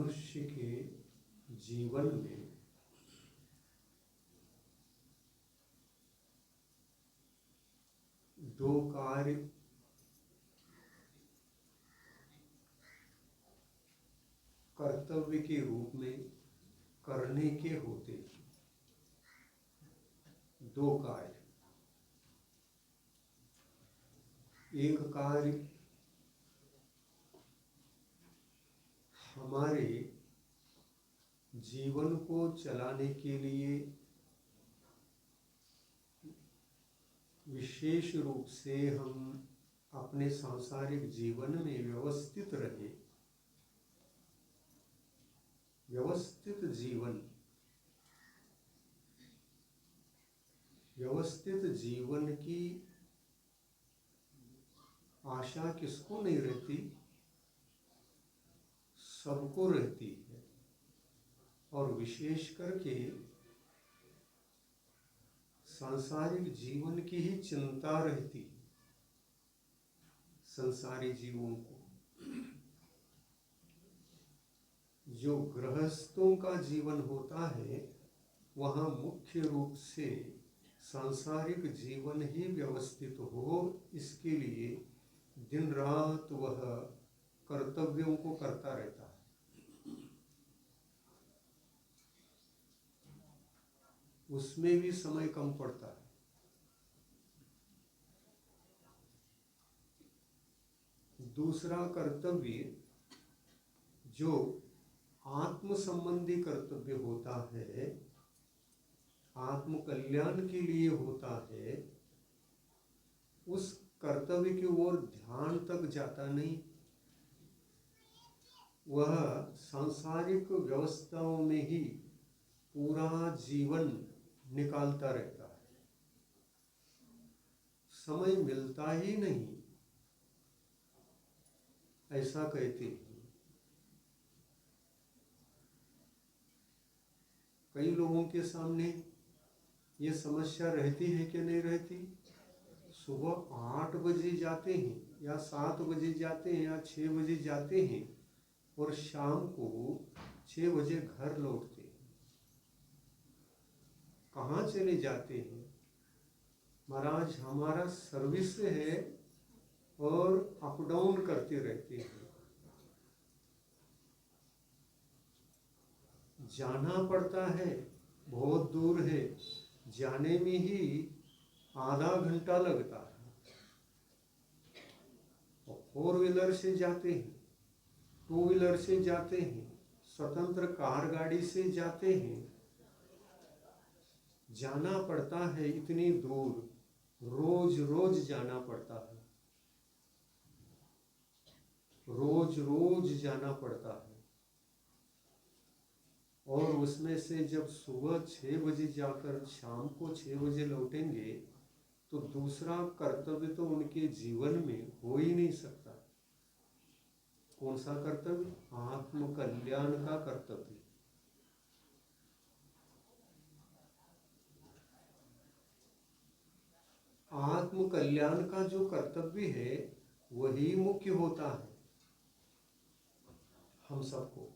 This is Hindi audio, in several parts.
मनुष्य के जीवन में दो कार्य कर्तव्य के रूप में करने के होते हैं। दो कार्य, एक कार्य हमारे जीवन को चलाने के लिए विशेष रूप से हम अपने सांसारिक जीवन में व्यवस्थित रहे। व्यवस्थित जीवन, व्यवस्थित जीवन की आशा किसको नहीं रहती? सबको रहती है। और विशेष करके सांसारिक जीवन की ही चिंता रहती है संसारी जीवों को। जो गृहस्थों का जीवन होता है वहाँ मुख्य रूप से सांसारिक जीवन ही व्यवस्थित हो, इसके लिए दिन रात वह कर्तव्यों को करता रहता है। उसमें भी समय कम पड़ता है। दूसरा कर्तव्य जो आत्म संबंधी कर्तव्य होता है, आत्म कल्याण के लिए होता है, उस कर्तव्य की ओर ध्यान तक जाता नहीं। वह सांसारिक व्यवस्थाओं में ही पूरा जीवन निकालता रहता है। समय मिलता ही नहीं, ऐसा कहते हैं। कई लोगों के सामने ये समस्या रहती है कि नहीं रहती? सुबह 8 बजे जाते हैं या 7 बजे जाते हैं या 6 बजे जाते हैं और शाम को 6 बजे घर लौटते हैं। कहाँ चले जाते हैं? महाराज हमारा सर्विस है और अप डाउन करते रहते हैं। जाना पड़ता है, बहुत दूर है, जाने में ही आधा घंटा लगता है। और 4 व्हीलर से जाते हैं, 2 व्हीलर से जाते हैं, स्वतंत्र कार गाड़ी से जाते हैं। जाना पड़ता है इतनी दूर, रोज रोज जाना पड़ता है, रोज रोज जाना पड़ता है। और उसमें से जब सुबह 6 बजे जाकर शाम को 6 बजे लौटेंगे तो दूसरा कर्तव्य तो उनके जीवन में हो ही नहीं सकता। कौन सा कर्तव्य? आत्म कल्याण का कर्तव्य। आत्म कल्याण का जो कर्तव्य है वही मुख्य होता है हम सबको,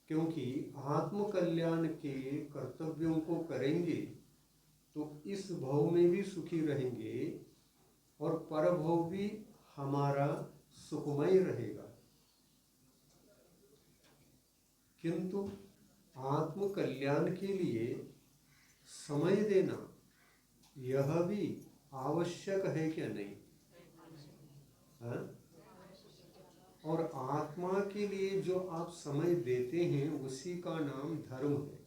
क्योंकि आत्म कल्याण के कर्तव्यों को करेंगे तो इस भव में भी सुखी रहेंगे और परभव भी हमारा सुखमय रहेगा। किंतु आत्म कल्याण के लिए समय देना यह भी आवश्यक है क्या नहीं? हाँ? और आत्मा के लिए जो आप समय देते हैं उसी का नाम धर्म है।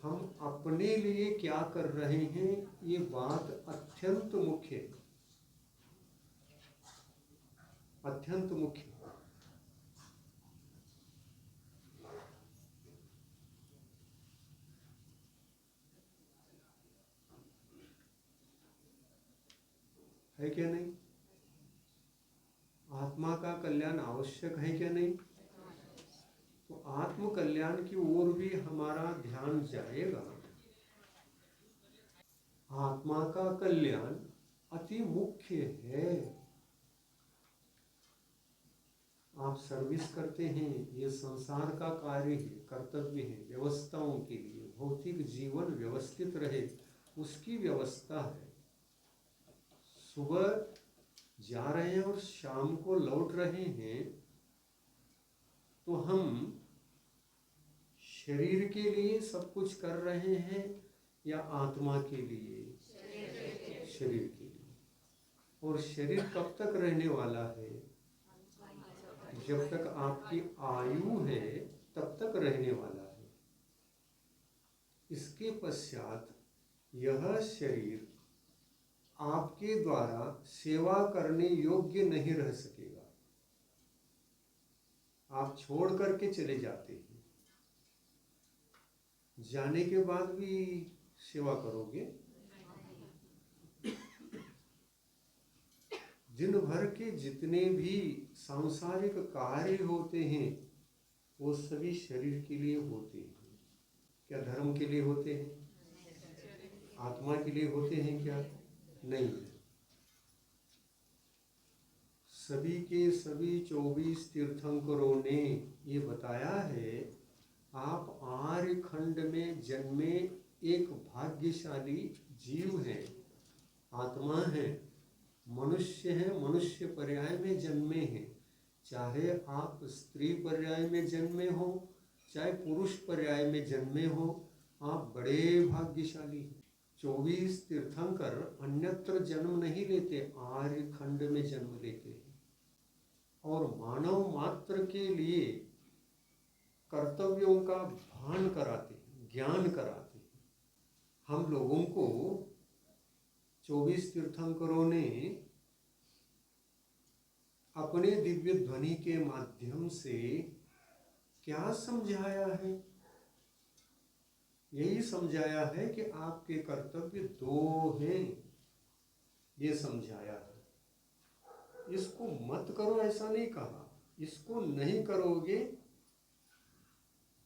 हम अपने लिए क्या कर रहे हैं ये बात अत्यंत मुख्य है, अत्यंत मुख्य है क्या नहीं? आत्मा का कल्याण आवश्यक है क्या नहीं? तो आत्म कल्याण की ओर भी हमारा ध्यान जाएगा। आत्मा का कल्याण अति मुख्य है। आप सर्विस करते हैं, ये संसार का कार्य है, कर्तव्य है, व्यवस्थाओं के लिए भौतिक जीवन व्यवस्थित रहे उसकी व्यवस्था है। सुबह जा रहे हैं और शाम को लौट रहे हैं, तो हम शरीर के लिए सब कुछ कर रहे हैं या आत्मा के लिए? शरीर के लिए। और शरीर कब तक रहने वाला है? जब तक आपकी आयु है तब तक रहने वाला है। इसके पश्चात यह शरीर आपके द्वारा सेवा करने योग्य नहीं रह सकेगा। आप छोड़ करके चले जाते हैं, जाने के बाद भी सेवा करोगे? दिन भर के जितने भी सांसारिक कार्य होते हैं वो सभी शरीर के लिए होते हैं। क्या धर्म के लिए होते हैं? आत्मा के लिए होते हैं क्या? नहीं। सभी के सभी 24 तीर्थंकरों ने ये बताया है, आप आर्य खंड में जन्मे एक भाग्यशाली जीव है, आत्मा है, मनुष्य है, मनुष्य पर्याय में जन्मे हैं। चाहे आप स्त्री पर्याय में जन्मे हो, चाहे पुरुष पर्याय में जन्मे हो, आप बड़े भाग्यशाली हैं। 24 तीर्थंकर अन्यत्र जन्म नहीं लेते, आर्य खंड में जन्म लेते हैं और मानव मात्र के लिए कर्तव्यों का भान कराते हैं, ज्ञान कराते हैं। हम लोगों को 24 तीर्थंकरों ने अपने दिव्य ध्वनि के माध्यम से क्या समझाया है? यही समझाया है कि आपके कर्तव्य 2 हैं, ये समझाया है। इसको मत करो ऐसा नहीं कहा, इसको नहीं करोगे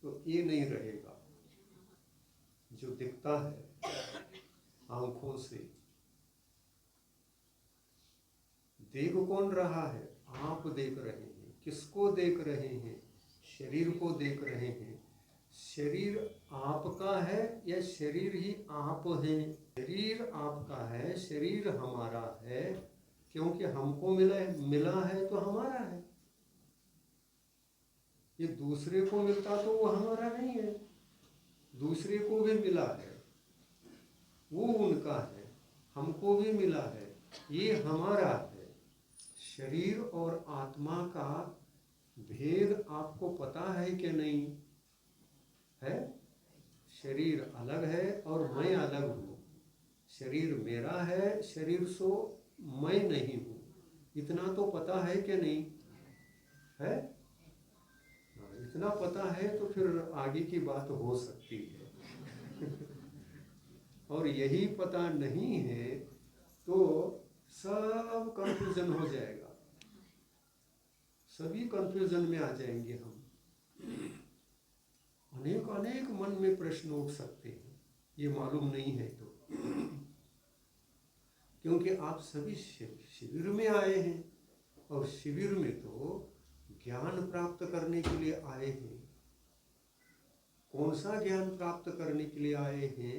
तो ये नहीं रहेगा। जो दिखता है आंखों से, देख कौन रहा है? आप देख रहे हैं। किसको देख रहे हैं? शरीर को देख रहे हैं। शरीर आपका है या शरीर ही आप हैं? शरीर आपका है, शरीर हमारा है, क्योंकि हमको मिला है तो हमारा है। ये दूसरे को मिलता तो वो हमारा नहीं है। दूसरे को भी मिला है, वो उनका है, हमको भी मिला है, ये हमारा है। शरीर और आत्मा का भेद आपको पता है कि नहीं है? शरीर अलग है और मैं अलग हूँ। शरीर मेरा है, शरीर सो मैं नहीं हूँ। इतना तो पता है कि नहीं है? इतना पता है तो फिर आगे की बात हो सकती है। और यही पता नहीं है तो सब कंफ्यूजन हो जाएगा, सभी कंफ्यूजन में आ जाएंगे हम। अनेक अनेक मन में प्रश्न उठ सकते हैं, ये मालूम नहीं है तो। क्योंकि आप सभी शिविर में आए हैं और शिविर में तो ज्ञान प्राप्त करने के लिए आए हैं। कौन सा ज्ञान प्राप्त करने के लिए आए हैं?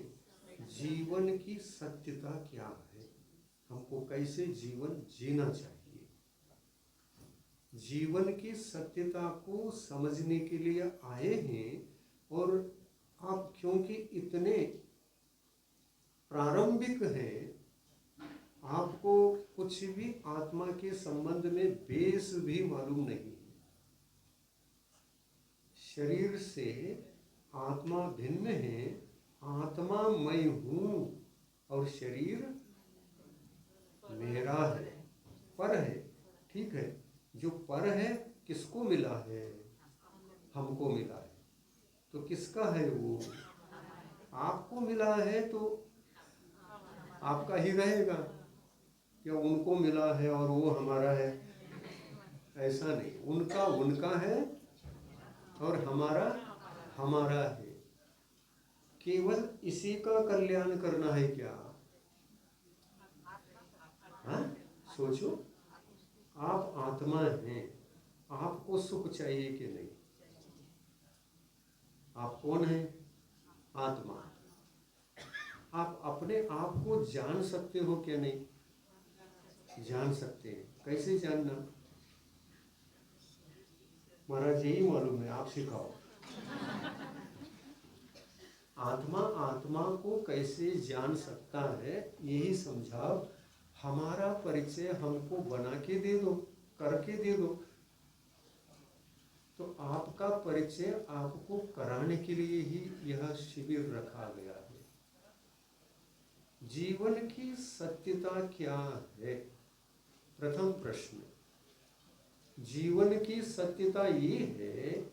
जीवन की सत्यता क्या है, हमको कैसे जीवन जीना चाहिए, जीवन की सत्यता को समझने के लिए आए हैं। और आप क्योंकि इतने प्रारंभिक हैं, आपको कुछ भी आत्मा के संबंध में बेस भी मालूम नहीं है। शरीर से आत्मा भिन्न है, आत्मा मैं हूँ और शरीर मेरा है, पर है। ठीक है, जो पर है किसको मिला है? हमको मिला है। तो किसका है वो? आपको मिला है तो आपका ही रहेगा। क्या उनको मिला है और वो हमारा है? ऐसा नहीं, उनका उनका है और हमारा हमारा है। केवल इसी का कल्याण करना है क्या? हाँ, सोचो, आप आत्मा हैं, आपको सुख चाहिए कि नहीं? आप कौन हैं? आत्मा। आप अपने आप को जान सकते हो क्या? नहीं जान सकते हैं। कैसे जानना? महाराज यही मालूम है, आप सिखाओ। आत्मा आत्मा को कैसे जान सकता है, यही समझाओ। हमारा परिचय हमको बना के दे दो, करके दे दो। तो आपका परिचय आपको कराने के लिए ही यह शिविर रखा गया है। जीवन की सत्यता क्या है? प्रथम प्रश्न। जीवन की सत्यता ये है,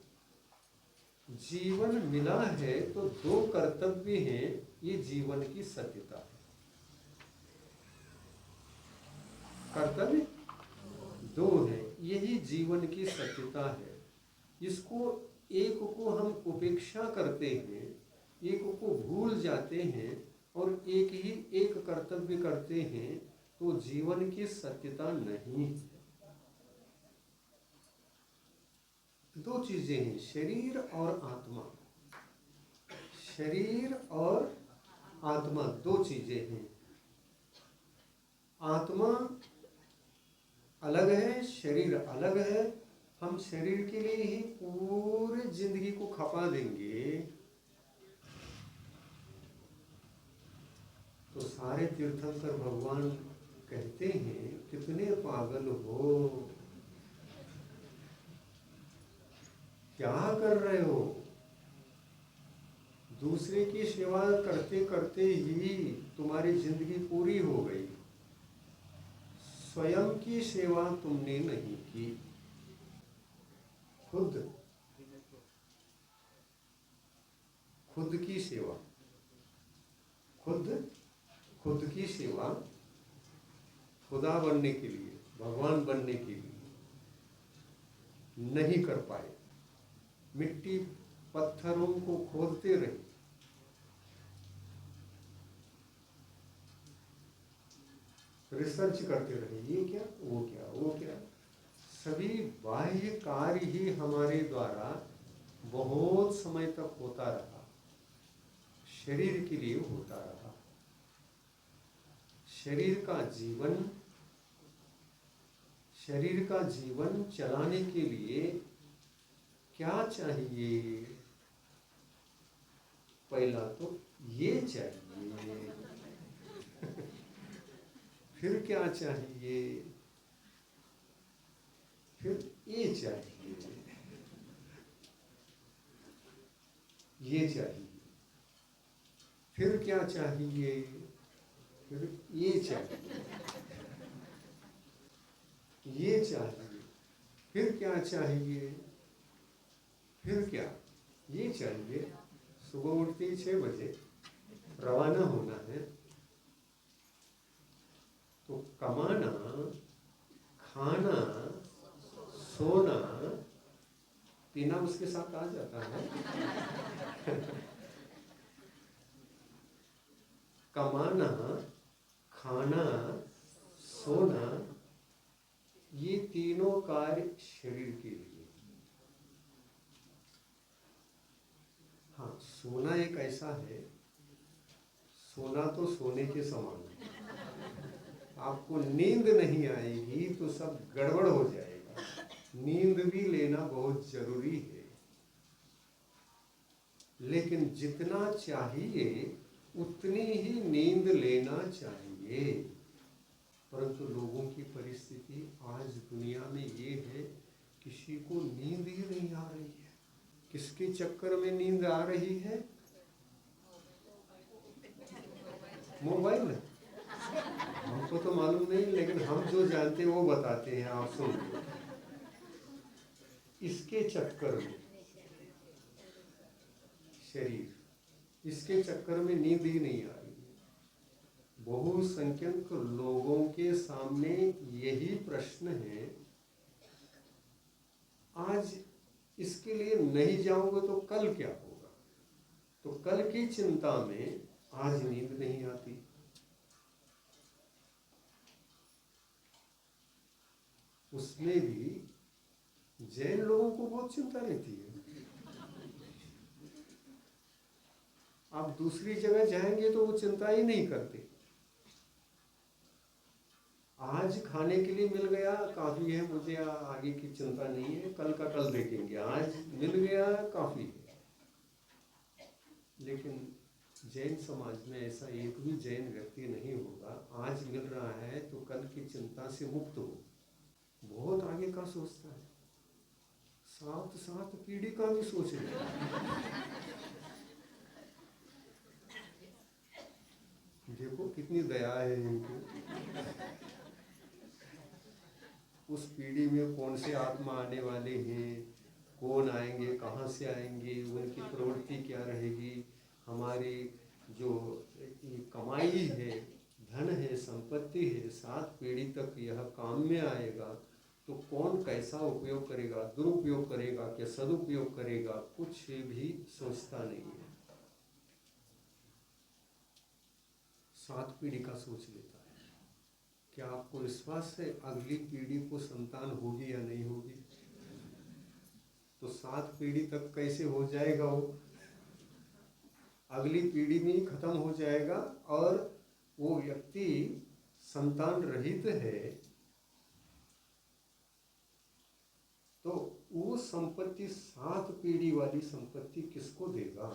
जीवन मिला है तो दो कर्तव्य हैं, ये जीवन की सत्यता है। कर्तव्य दो है, यही जीवन की सत्यता है। इसको एक को हम उपेक्षा करते हैं, एक को भूल जाते हैं और एक कर्तव्य करते हैं, तो जीवन की सत्यता नहीं है। दो चीजें हैं, शरीर और आत्मा। शरीर और आत्मा दो चीजें हैं। आत्मा अलग है, शरीर अलग है। हम शरीर के लिए ही पूरी जिंदगी को खपा देंगे तो सारे तीर्थंकर भगवान कहते हैं, कितने पागल हो, क्या कर रहे हो? दूसरे की सेवा करते करते ही तुम्हारी जिंदगी पूरी हो गई, स्वयं की सेवा तुमने नहीं की। खुद की सेवा, खुद की सेवा, खुदा बनने के लिए, भगवान बनने के लिए नहीं कर पाए। मिट्टी पत्थरों को खोदते रहे, रिसर्च करते रहे, ये क्या वो क्या वो क्या। सभी बाह्य कार्य ही हमारे द्वारा बहुत समय तक होता रहा, शरीर के लिए होता रहा। शरीर का जीवन चलाने के लिए क्या चाहिए? पहला तो ये चाहिए, फिर क्या चाहिए? फिर ये चाहिए, ये चाहिए, फिर क्या चाहिए? फिर ये चाहिए, ये चाहिए, फिर क्या चाहिए? फिर क्या? ये चाहिए। सुबह उठते ही 6 बजे रवाना होना है, तो कमाना, खाना, सोना, पीना उसके साथ आ जाता है। कमाना, खाना, सोना, ये तीनों कार्य शरीर के लिए। हाँ, सोना एक ऐसा है, सोना तो सोने के समान है। आपको नींद नहीं आएगी तो सब गड़बड़ हो जाएगा। नींद भी लेना बहुत जरूरी है, लेकिन जितना चाहिए उतनी ही नींद लेना चाहिए। परंतु लोगों की परिस्थिति आज दुनिया में ये है, किसी को नींद ही नहीं आ रही है। किसके चक्कर में नींद आ रही है? मोबाइल है। हमको तो मालूम नहीं, लेकिन हम जो जानते हैं वो बताते हैं, आप सुन। इसके चक्कर में शरीर, इसके चक्कर में नींद ही नहीं आ रही है। बहुसंख्यक लोगों के सामने यही प्रश्न है। आज इसके लिए नहीं जाओगे तो कल क्या होगा? तो कल की चिंता में आज नींद नहीं आती। उसमें भी जैन लोगों को बहुत चिंता रहती है। आप दूसरी जगह जाएंगे तो वो चिंता ही नहीं करते। आज खाने के लिए मिल गया काफ़ी है, मुझे आगे की चिंता नहीं है, कल का कल देखेंगे, आज मिल गया काफ़ी है। लेकिन जैन समाज में ऐसा एक भी जैन व्यक्ति नहीं होगा, आज मिल रहा है तो कल की चिंता से मुक्त हो। बहुत आगे का सोचता है, सात सात पीढ़ी का भी सोच लेता है। देखो कितनी दया है इनको। उस पीढ़ी में कौन से आत्मा आने वाले हैं, कौन आएंगे, कहाँ से आएंगे, उनकी प्रवृत्ति क्या रहेगी, हमारी जो कमाई है, धन है, संपत्ति है, 7 पीढ़ी तक यह काम में आएगा, तो कौन कैसा उपयोग करेगा, दुरुपयोग करेगा क्या सदुपयोग करेगा, कुछ भी सोचता नहीं है। 7 पीढ़ी का सोच लेता है। क्या आपको विश्वास है अगली पीढ़ी को संतान होगी या नहीं होगी? तो 7 पीढ़ी तक कैसे हो जाएगा वो? अगली पीढ़ी में ही खत्म हो जाएगा और वो व्यक्ति संतान रहित है, तो वो संपत्ति 7 पीढ़ी वाली संपत्ति किसको देगा?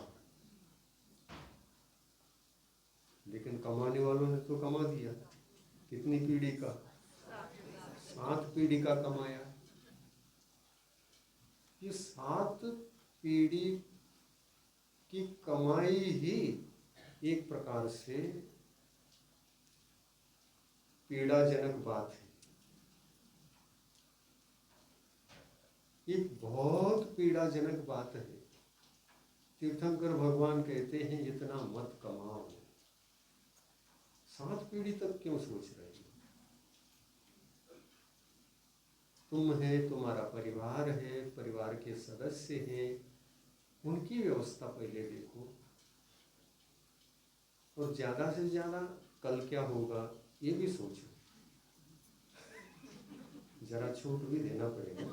लेकिन कमाने वालों ने तो कमा दिया। कितनी पीढ़ी का? 7 पीढ़ी का कमाया। ये 7 पीढ़ी की कमाई ही एक प्रकार से पीड़ाजनक बात है। एक बहुत पीड़ाजनक बात है। तीर्थंकर भगवान कहते हैं इतना मत कमाओ। 7 पीढ़ी तक क्यों सोच रहे हो? तुम है, तुम्हारा परिवार है, परिवार के सदस्य हैं, उनकी व्यवस्था पहले देखो, और ज्यादा से ज्यादा कल क्या होगा ये भी सोचो। जरा छूट भी देना पड़ेगा।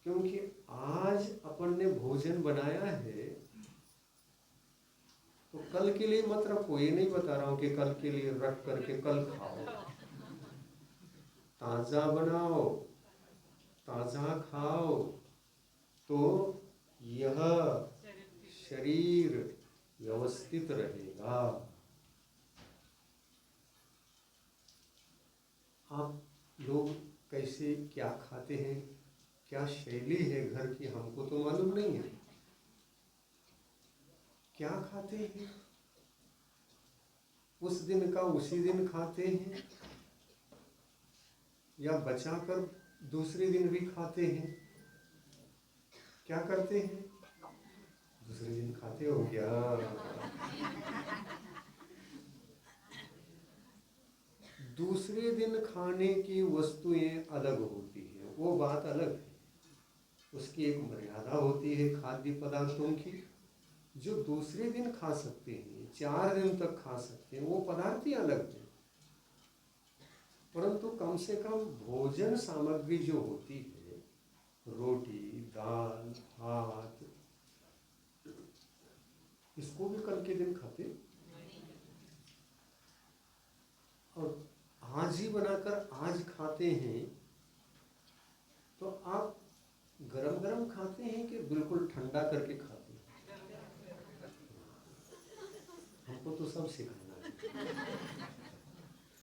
क्योंकि आज अपन ने भोजन बनाया है तो कल के लिए मत रखो। ये नहीं बता रहा हूं कि कल के लिए रख करके कल खाओ। ताजा बनाओ, ताजा खाओ, तो यह शरीर व्यवस्थित रहेगा। आप लोग कैसे क्या खाते हैं, क्या शैली है घर की, हमको तो मालूम नहीं है। क्या खाते हैं, उस दिन का उसी दिन खाते हैं या बचाकर दूसरे दिन भी खाते हैं? क्या करते हैं? दूसरे दिन खाते हो क्या? दूसरे दिन खाने की वस्तुएं अलग होती हैं, वो बात अलग है। उसकी एक मर्यादा होती है खाद्य पदार्थों की। जो दूसरे दिन खा सकते हैं, 4 दिन तक खा सकते हैं, वो पदार्थ ही अलग है। परंतु कम से कम भोजन सामग्री जो होती है, रोटी, दाल, भात, इसको भी कल के दिन खाते और आज ही बनाकर आज खाते हैं। तो आप गरम गरम खाते हैं कि बिल्कुल ठंडा करके खाते हैं? हमको तो सब सिखाना है।